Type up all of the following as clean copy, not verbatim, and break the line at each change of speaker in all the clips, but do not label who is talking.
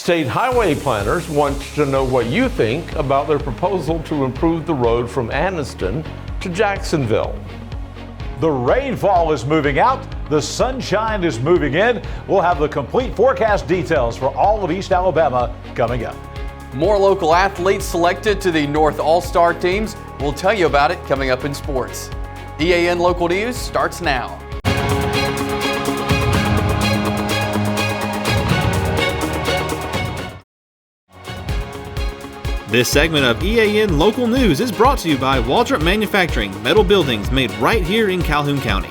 State highway planners want to know what you think about their proposal to improve the road from Anniston to Jacksonville.
The rainfall is moving out, the sunshine is moving in. We'll have the complete forecast details for all of East Alabama coming up.
More local athletes selected to the North All-Star teams. We'll tell you about it coming up in sports. EAN Local News starts now.
This segment of EAN Local News is brought to you by Waldrop Manufacturing, metal buildings made right here in Calhoun County.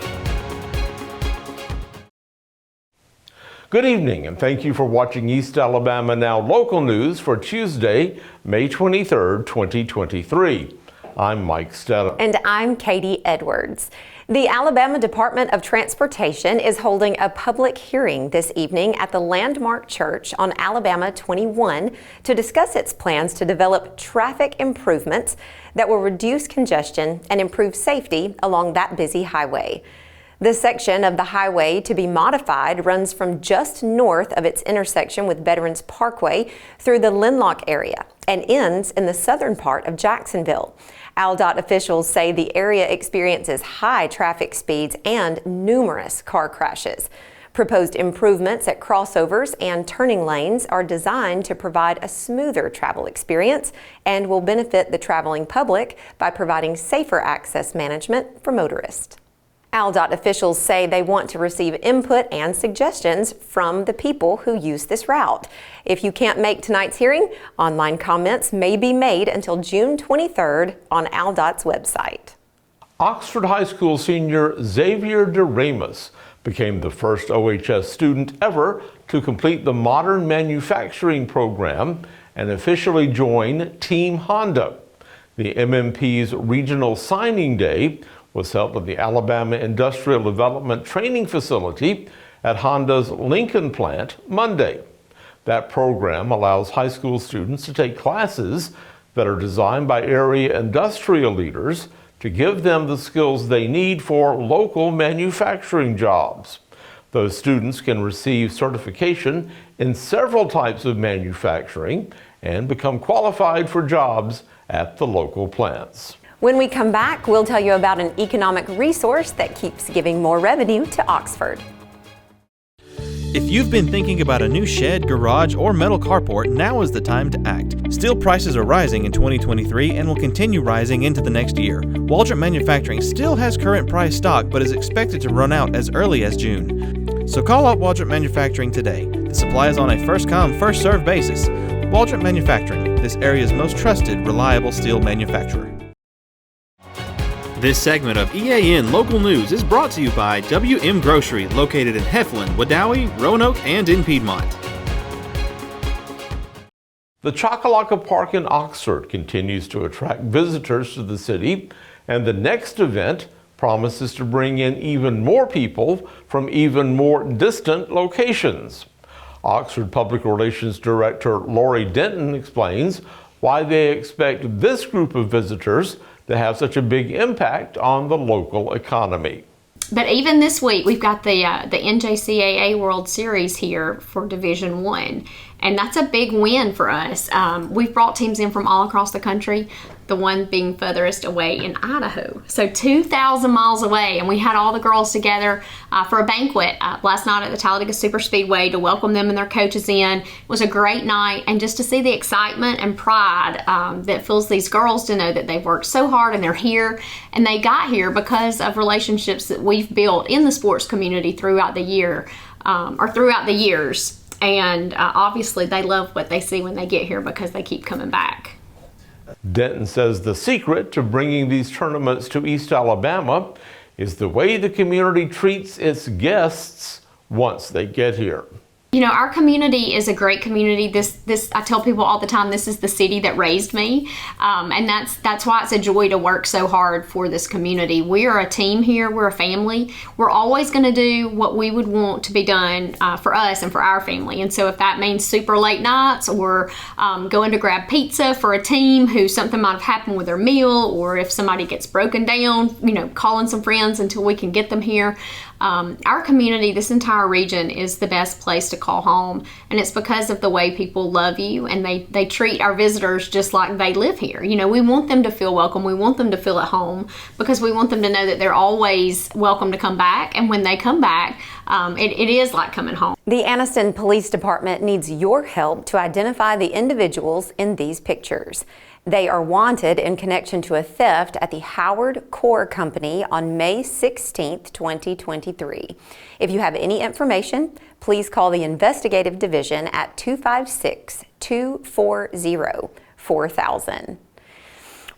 Good evening, and thank you for watching East Alabama Now Local News for Tuesday, May 23rd, 2023. I'm Mike Stedham.
And I'm Katie Edwards. The Alabama Department of Transportation is holding a public hearing this evening at the Landmark Church on Alabama 21 to discuss its plans to develop traffic improvements that will reduce congestion and improve safety along that busy highway. The section of the highway to be modified runs from just north of its intersection with Veterans Parkway through the Linlock area and ends in the southern part of Jacksonville. ALDOT officials say the area experiences high traffic speeds and numerous car crashes. Proposed improvements at crossovers and turning lanes are designed to provide a smoother travel experience and will benefit the traveling public by providing safer access management for motorists. ALDOT officials say they want to receive input and suggestions from the people who use this route. If you can't make tonight's hearing, online comments may be made until June 23rd on ALDOT's website.
Oxford High School senior Xavier DeRamus became the first OHS student ever to complete the Modern Manufacturing program and officially join Team Honda. The MMP's regional signing day was held at the Alabama Industrial Development Training Facility at Honda's Lincoln plant Monday. That program allows high school students to take classes that are designed by area industrial leaders to give them the skills they need for local manufacturing jobs. Those students can receive certification in several types of manufacturing and become qualified for jobs at the local plants.
When we come back, we'll tell you about an economic resource that keeps giving more revenue to Oxford.
If you've been thinking about a new shed, garage, or metal carport, now is the time to act. Steel prices are rising in 2023 and will continue rising into the next year. Waldrop Manufacturing still has current price stock but is expected to run out as early as June. So call out Waldrop Manufacturing today. The supply is on a first-come, first-served basis. Waldrop Manufacturing, this area's most trusted, reliable steel manufacturer. This segment of EAN Local News is brought to you by WM Grocery, located in Heflin, Wadowee, Roanoke, and in Piedmont.
The Choccolocco Park in Oxford continues to attract visitors to the city, and the next event promises to bring in even more people from even more distant locations. Oxford Public Relations Director Lorie Denton explains why they expect this group of visitors to have such a big impact on the local economy.
But even this week, we've got the NJCAA World Series here for Division I, and that's a big win for us. We've brought teams in from all across the country, the one being furthest away in Idaho. So 2,000 miles away, and we had all the girls together for a banquet last night at the Talladega Superspeedway to welcome them and their coaches in. It was a great night, and just to see the excitement and pride that fills these girls to know that they've worked so hard and they're here, and they got here because of relationships that we've built in the sports community throughout the year, or throughout the years. And obviously they love what they see when they get here because they keep coming back.
Denton says the secret to bringing these tournaments to East Alabama is the way the community treats its guests once they get here.
You know, our community is a great community. This I tell people all the time, this is the city that raised me. And that's why it's a joy to work so hard for this community. We are a team here. We're a family. We're always going to do what we would want to be done for us and for our family. And so if that means super late nights or going to grab pizza for a team who something might have happened with their meal, or if somebody gets broken down, you know, calling some friends until we can get them here. Our community, this entire region, is the best place to call home, and it's because of the way people love you, and they treat our visitors just like they live here. You know, we want them to feel welcome. We want them to feel at home because we want them to know that they're always welcome to come back, and when they come back, it is like coming home.
The Anniston Police Department needs your help to identify the individuals in these pictures. They are wanted in connection to a theft at the Howard Core Company on May 16th, 2023. If you have any information, please call the Investigative Division at 256-240-4000.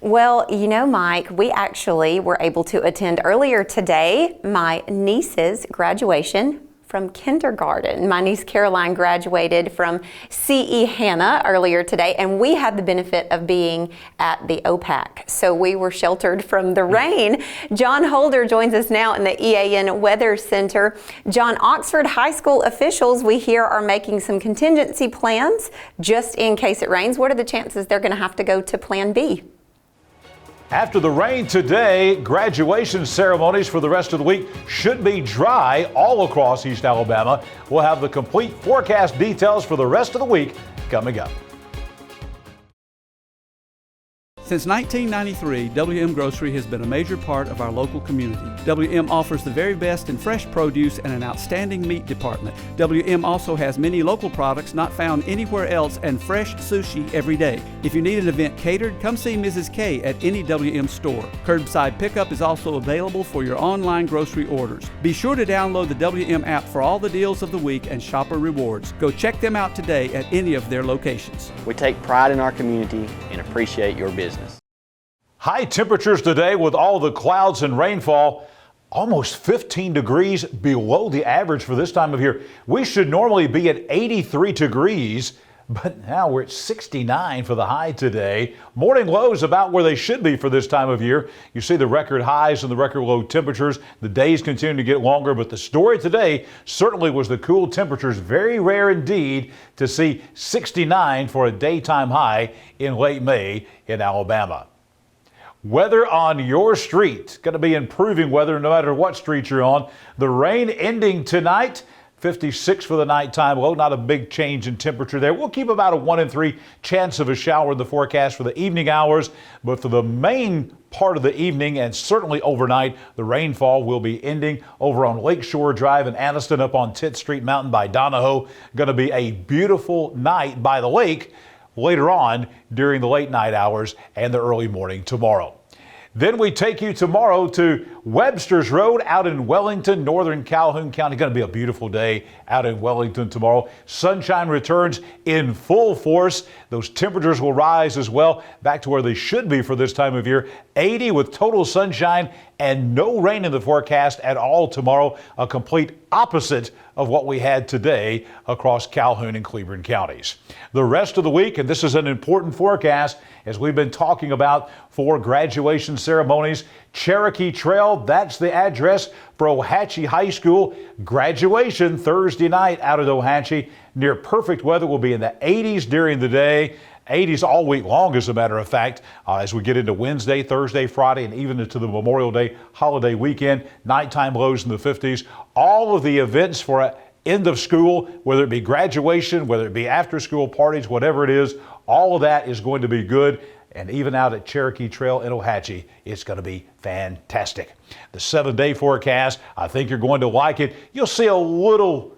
Well, you know, Mike, we actually were able to attend earlier today my niece's graduation from kindergarten. My niece Caroline graduated from C.E. Hanna earlier today, and we had the benefit of being at the OPAC, so we were sheltered from the rain. Jon Holder joins us now in the EAN Weather Center. John, Oxford High School officials, we hear, are making some contingency plans just in case it rains. What are the chances they're going to have to go to Plan B?
After the rain today, graduation ceremonies for the rest of the week should be dry all across East Alabama. We'll have the complete forecast details for the rest of the week coming up.
Since 1993, WM Grocery has been a major part of our local community. WM offers the very best in fresh produce and an outstanding meat department. WM also has many local products not found anywhere else and fresh sushi every day. If you need an event catered, come see Mrs. K at any WM store. Curbside pickup is also available for your online grocery orders. Be sure to download the WM app for all the deals of the week and shopper rewards. Go check them out today at any of their locations.
We take pride in our community and appreciate your business.
High temperatures today with all the clouds and rainfall, almost 15 degrees below the average for this time of year. We should normally be at 83 degrees, but now we're at 69 for the high today. Morning lows about where they should be for this time of year. You see the record highs and the record low temperatures. The days continue to get longer, but the story today certainly was the cool temperatures. Very rare indeed to see 69 for a daytime high in late May in Alabama. Weather on your street. Going to be improving weather no matter what street you're on. The rain ending tonight. 56 for the nighttime low. Not a big change in temperature there. We'll keep about a 1 in 3 chance of a shower in the forecast for the evening hours. But for the main part of the evening and certainly overnight, the rainfall will be ending over on Lakeshore Drive in Anniston, up on 10th Street Mountain by Donahoe. Going to be a beautiful night by the lake later on during the late night hours and the early morning tomorrow. Then we take you tomorrow to Webster's Road out in Wellington, northern Calhoun County. Going to be a beautiful day out in Wellington tomorrow. Sunshine returns in full force. Those temperatures will rise as well, back to where they should be for this time of year. 80 with total sunshine and no rain in the forecast at all tomorrow. A complete opposite of what we had today across Calhoun and Cleburne counties. The rest of the week, and this is an important forecast as we've been talking about for graduation ceremonies. Cherokee Trail, that's the address for Ohatchee High School. Graduation Thursday night out at Ohatchee. Near perfect weather, will be in the 80s during the day. 80s all week long, as a matter of fact, as we get into Wednesday, Thursday, Friday, and even into the Memorial Day holiday weekend. Nighttime lows in the 50s. All of the events for end of school, whether it be graduation, whether it be after school parties, whatever it is, all of that is going to be good. And even out at Cherokee Trail in Ohatchee, it's going to be fantastic. The 7-day forecast, I think you're going to like it. You'll see a little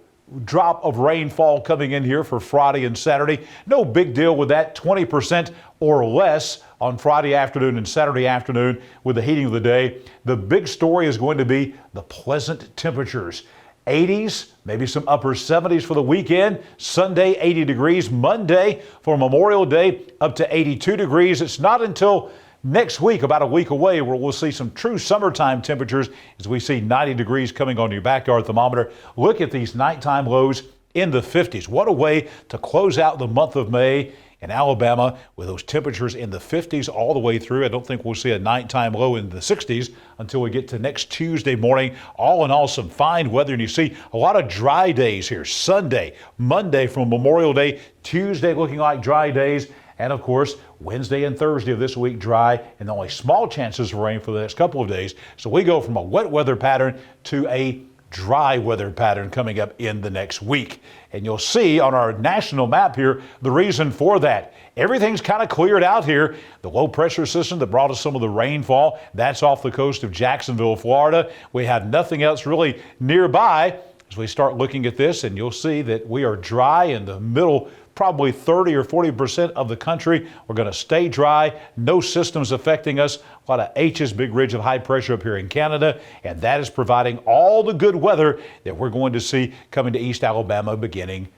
drop of rainfall coming in here for Friday and Saturday. No big deal with that, 20% or less on Friday afternoon and Saturday afternoon with the heating of the day. The big story is going to be the pleasant temperatures. 80s, maybe some upper 70s for the weekend. Sunday, 80 degrees. Monday for Memorial Day, up to 82 degrees. It's not until next week, about a week away, where we'll see some true summertime temperatures as we see 90 degrees coming on your backyard thermometer. Look at these nighttime lows in the 50s. What a way to close out the month of May in Alabama with those temperatures in the 50s all the way through. I don't think we'll see a nighttime low in the 60s until we get to next Tuesday morning. All in all, some fine weather, and you see a lot of dry days here. Sunday, Monday from Memorial Day, Tuesday looking like dry days, and of course, Wednesday and Thursday of this week dry, and only small chances of rain for the next couple of days. So we go from a wet weather pattern to a dry weather pattern coming up in the next week. And you'll see on our national map here the reason for that. Everything's kind of cleared out here. The low pressure system that brought us some of the rainfall, that's off the coast of Jacksonville, Florida. We have nothing else really nearby as we start looking at this, and you'll see that we are dry in the middle, probably 30 or 40% of the country. We're going to stay dry. No systems affecting us. A lot of H's, big ridge of high pressure up here in Canada, and that is providing all the good weather that we're going to see coming to East Alabama beginning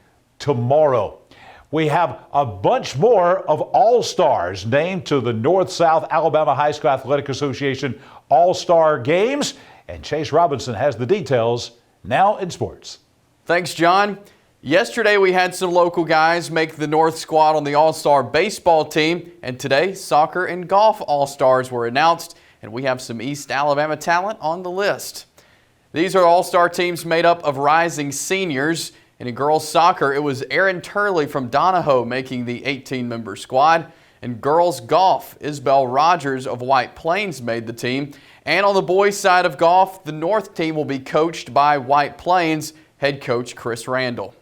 tomorrow. We have a bunch more of All-Stars named to the North-South Alabama High School Athletic Association All-Star Games, and Chase Robinson has the details now in sports.
Thanks, John. Yesterday we had some local guys make the North squad on the All-Star baseball team, and today soccer and golf All-Stars were announced, and we have some East Alabama talent on the list. These are All-Star teams made up of rising seniors, and in girls soccer it was Erin Turley from Donahoe making the 18-member squad. In girls golf, Isabel Rogers of White Plains made the team, and on the boys side of golf, the North team will be coached by White Plains head coach Chris Randall.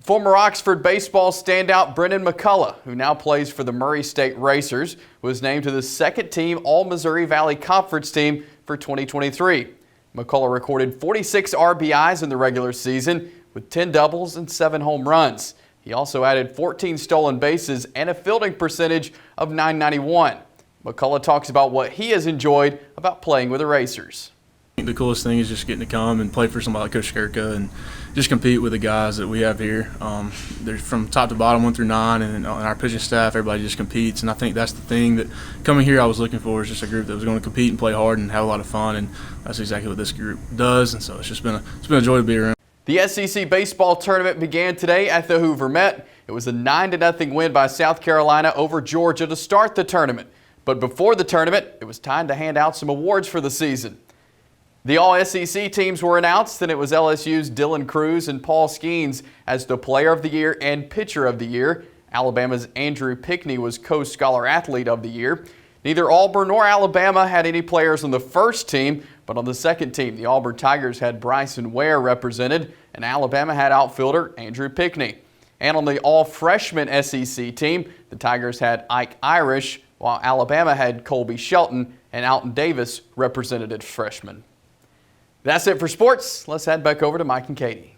Former Oxford baseball standout Brendan McCullough, who now plays for the Murray State Racers, was named to the second-team All-Missouri Valley Conference team for 2023. McCullough recorded 46 RBIs in the regular season with 10 doubles and 7 home runs. He also added 14 stolen bases and a fielding percentage of .991. McCullough talks about what he has enjoyed about playing with the Racers.
The coolest thing is just getting to come and play for somebody like Coach Skirka and just compete with the guys that we have here. They're from top to bottom, 1 through 9, and our pitching staff, everybody just competes. And I think that's the thing that coming here I was looking for, is just a group that was going to compete and play hard and have a lot of fun. And that's exactly what this group does. And so it's been a joy to be around.
The SEC baseball tournament began today at the Hoover Met. It was a 9-0 win by South Carolina over Georgia to start the tournament. But before the tournament, it was time to hand out some awards for the season. The All-SEC teams were announced, and it was LSU's Dylan Cruz and Paul Skeens as the Player of the Year and Pitcher of the Year. Alabama's Andrew Pickney was Co-Scholar Athlete of the Year. Neither Auburn nor Alabama had any players on the first team, but on the second team, the Auburn Tigers had Bryson Ware represented, and Alabama had outfielder Andrew Pickney. And on the all-freshman SEC team, the Tigers had Ike Irish, while Alabama had Colby Shelton and Alton Davis represented as freshmen. That's it for sports. Let's head back over to Mike and Katie.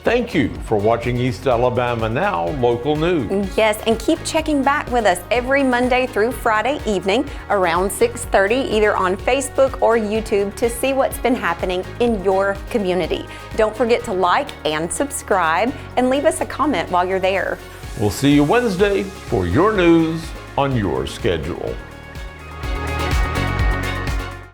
Thank you for watching East Alabama Now Local News.
Yes, and keep checking back with us every Monday through Friday evening around 6:30, either on Facebook or YouTube, to see what's been happening in your community. Don't forget to like and subscribe and leave us a comment while you're there.
We'll see you Wednesday for your news on your schedule.